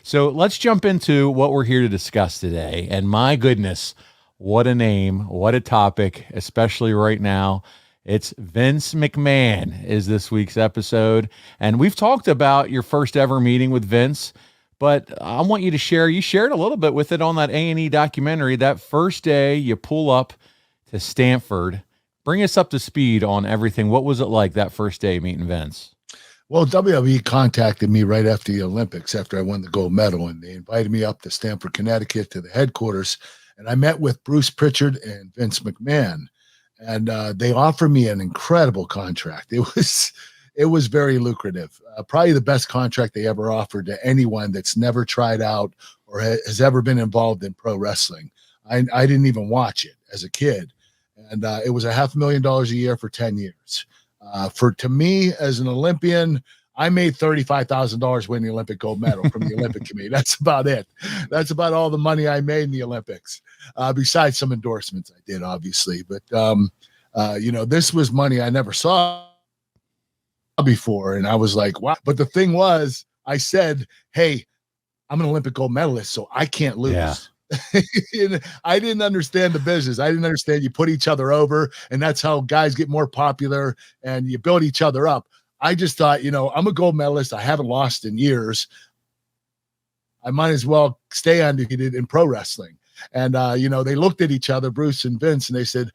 So let's jump into what we're here to discuss today. And my goodness, what a name, what a topic, especially right now. It's Vince McMahon is this week's episode. And we've talked about your first ever meeting with Vince, but I want you to share, you shared a little bit with it on that A&E documentary. That first day you pull up to Stanford. Bring us up to speed on everything. What was it like that first day meeting Vince? Well, WWE contacted me right after the Olympics, after I won the gold medal, and they invited me up to Stamford, Connecticut to the headquarters. And I met with Bruce Pritchard and Vince McMahon, and they offered me an incredible contract. It was very lucrative, probably the best contract they ever offered to anyone that's never tried out or has ever been involved in pro wrestling. I didn't even watch it as a kid, and it was $500,000 a year for 10 years. To me as an Olympian, I made $35,000 winning the Olympic gold medal from the Olympic Committee. That's about it. That's about all the money I made in the Olympics, besides some endorsements I did, obviously. But, this was money I never saw before. And I was like, wow. But the thing was, I said, hey, I'm an Olympic gold medalist, so I can't lose. Yeah. I didn't understand the business. I didn't understand you put each other over, and that's how guys get more popular and you build each other up. I just thought, I'm a gold medalist. I haven't lost in years. I might as well stay undefeated in pro wrestling. And, they looked at each other, Bruce and Vince, and they said,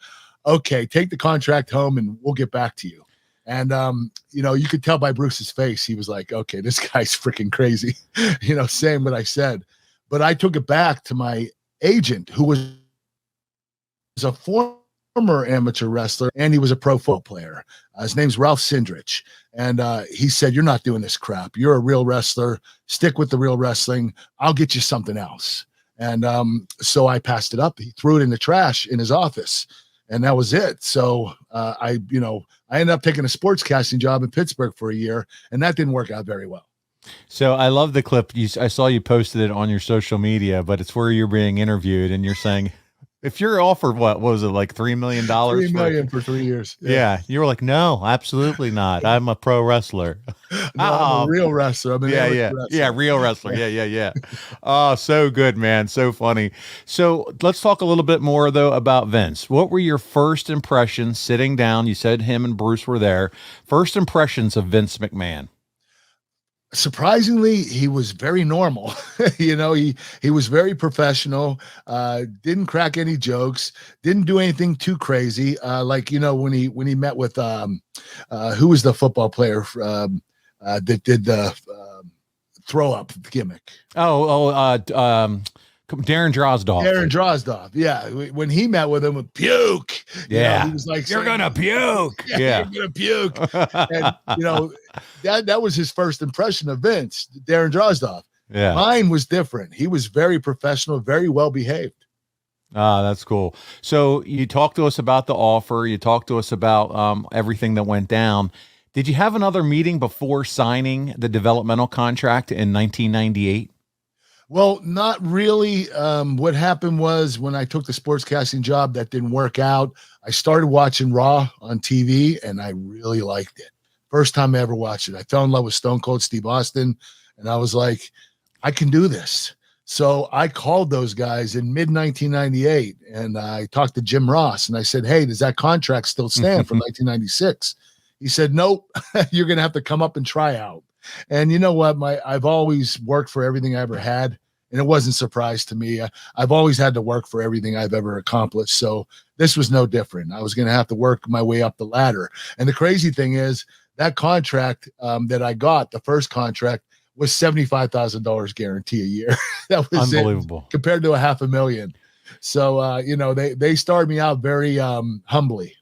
okay, take the contract home and we'll get back to you. And, you could tell by Bruce's face, he was like, okay, this guy's freaking crazy, saying what I said. But I took it back to my agent, who was a former amateur wrestler, and he was a pro football player. His name's Ralph Sindrich. And he said, you're not doing this crap. You're a real wrestler. Stick with the real wrestling. I'll get you something else. And so I passed it up. He threw it in the trash in his office, and that was it. So I ended up taking a sportscasting job in Pittsburgh for a year, and that didn't work out very well. So I love the clip. I saw you posted it on your social media, but it's where you're being interviewed and you're saying, if you're offered, what was it, like $3 million? $3 million for 3 years. Yeah. You were like, no, absolutely not. I'm a pro wrestler. No, I'm a real wrestler. I'm an wrestler. Yeah, real wrestler. Yeah. Oh, so good, man. So funny. So let's talk a little bit more, though, about Vince. What were your first impressions sitting down? You said him and Bruce were there. First impressions of Vince McMahon. Surprisingly, he was very normal. He was very professional, didn't crack any jokes, didn't do anything too crazy. When he met with who was the football player that did the throw up gimmick? Darren Drozdov. Darren Drozdov. Yeah. When he met with him with puke. Yeah. He was like, you're going to puke. Yeah. You're going to puke. And, that was his first impression of Vince, Darren Drozdov. Yeah. Mine was different. He was very professional, very well behaved. Ah, that's cool. So you talked to us about the offer. You talked to us about everything that went down. Did you have another meeting before signing the developmental contract in 1998? Well, not really. What happened was when I took the sportscasting job, that didn't work out. I started watching Raw on TV, and I really liked it. First time I ever watched it. I fell in love with Stone Cold Steve Austin, and I was like, I can do this. So I called those guys in mid-1998, and I talked to Jim Ross, and I said, hey, does that contract still stand for 1996? He said, nope, you're going to have to come up and try out. And you know what? I've always worked for everything I ever had, and it wasn't a surprise to me. I've always had to work for everything I've ever accomplished. So this was no different. I was going to have to work my way up the ladder. And the crazy thing is that contract that I got, the first contract, was $75,000 guarantee a year. That was unbelievable compared to $500,000. So, they started me out very humbly.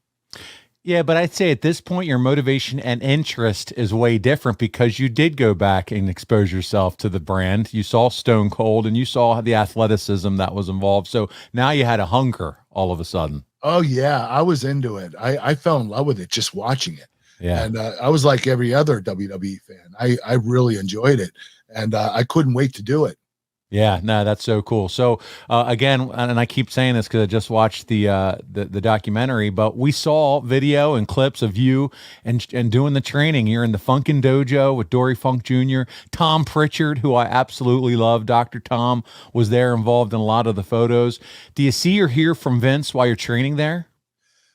Yeah, but I'd say at this point, your motivation and interest is way different because you did go back and expose yourself to the brand. You saw Stone Cold and you saw the athleticism that was involved. So now you had a hunger all of a sudden. Oh, yeah. I was into it. I fell in love with it just watching it. Yeah. And I was like every other WWE fan. I really enjoyed it. And I couldn't wait to do it. Yeah, no, that's so cool. So again, and I keep saying this because I just watched the documentary, but we saw video and clips of you and doing the training. You're in the Funkin' Dojo with Dory Funk Jr., Tom Pritchard, who I absolutely love. Dr. Tom was there, involved in a lot of the photos. Do you see or hear from Vince while you're training there?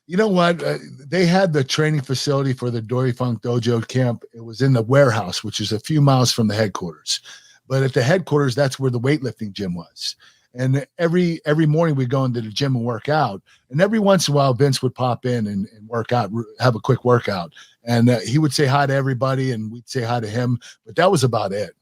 You know what? They had the training facility for the Dory Funk Dojo camp. It was in the warehouse, which is a few miles from the headquarters. But at the headquarters, that's where the weightlifting gym was. And every morning we go into the gym and work out. And every once in a while, Vince would pop in and work out, have a quick workout. And he would say hi to everybody and we'd say hi to him. But that was about it.